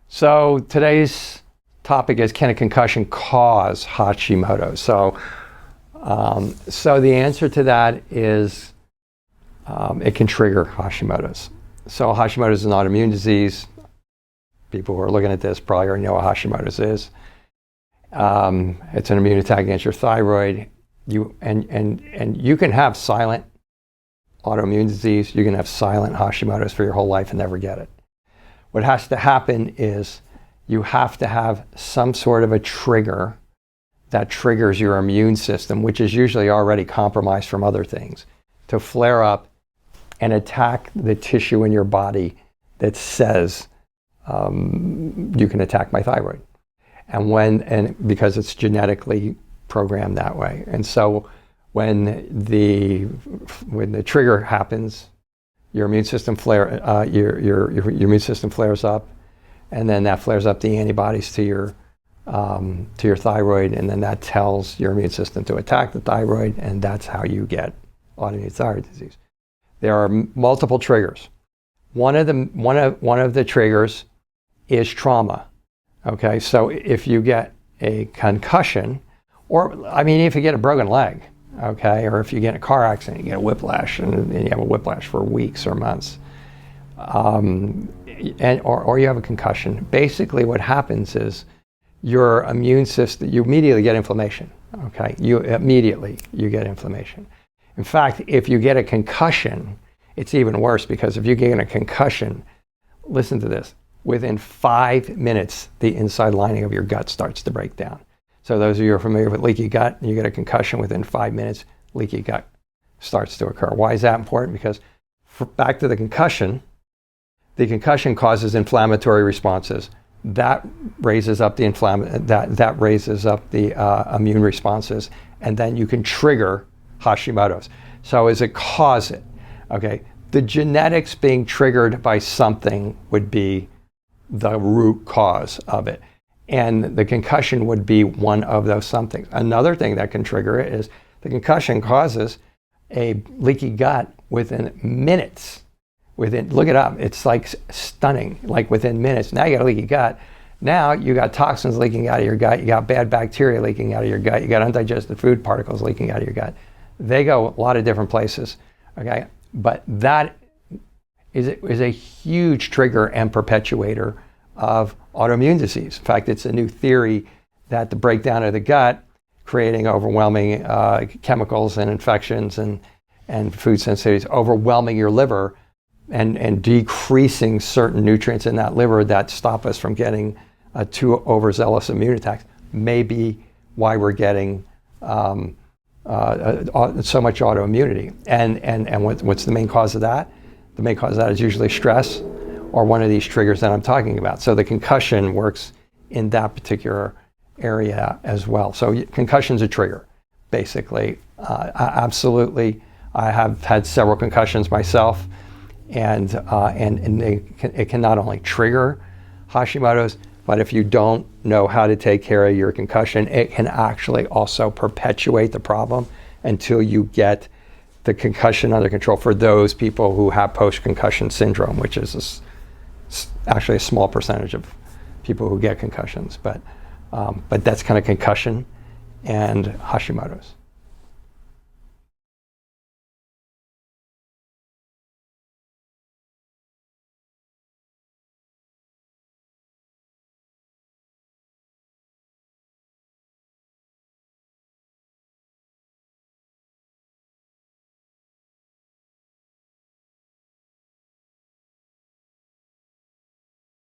So today's topic is, can a concussion cause Hashimoto? So the answer to that is it can trigger Hashimoto's. So Hashimoto's is an autoimmune disease. People who are looking at this probably already know what Hashimoto's is. It's an immune attack against your thyroid. You can have silent autoimmune disease. You can have silent Hashimoto's for your whole life and never get it. What has to happen is you have to have some sort of a trigger that triggers your immune system, which is usually already compromised from other things, to flare up and attack the tissue in your body that says, you can attack my thyroid. And because it's genetically programmed that way. And so when the trigger happens, your immune system your immune system flares up, and then that flares up the antibodies to your thyroid, and then that tells your immune system to attack the thyroid, and that's how you get autoimmune thyroid disease. There are multiple triggers. One of the triggers is trauma. Okay, so if you get a concussion, or if you get a broken leg, okay, or if you get in a car accident, you get a whiplash, and you have a whiplash for weeks or months, or you have a concussion. Basically, what happens is your immune system, you immediately get inflammation. Okay, you get inflammation. In fact, if you get a concussion, it's even worse, because if you get a concussion, listen to this, within 5 minutes, the inside lining of your gut starts to break down. So those of you who are familiar with leaky gut, you get a concussion within 5 minutes, leaky gut starts to occur. Why is that important? Because back to the concussion causes inflammatory responses. That raises up the immune responses, and then you can trigger Hashimoto's. So as it cause it, okay, the genetics being triggered by something would be the root cause of it. And the concussion would be one of those somethings. Another thing that can trigger it is the concussion causes a leaky gut within minutes. Look it up, it's like stunning, like within minutes. Now you got a leaky gut. Now you got toxins leaking out of your gut. You got bad bacteria leaking out of your gut. You got undigested food particles leaking out of your gut. They go a lot of different places, okay? But that is a huge trigger and perpetuator of autoimmune disease. In fact, it's a new theory that the breakdown of the gut, creating overwhelming chemicals and infections and food sensitivities, overwhelming your liver and decreasing certain nutrients in that liver that stop us from getting too overzealous immune attacks, may be why we're getting so much autoimmunity. And what's the main cause of that? The main cause of that is usually stress, or one of these triggers that I'm talking about. So the concussion works in that particular area as well. So concussion's a trigger, basically. Absolutely. I have had several concussions myself, and it can not only trigger Hashimoto's, but if you don't know how to take care of your concussion, it can actually also perpetuate the problem until you get the concussion under control, for those people who have post-concussion syndrome, which is actually a small percentage of people who get concussions. But that's kind of concussion and Hashimoto's.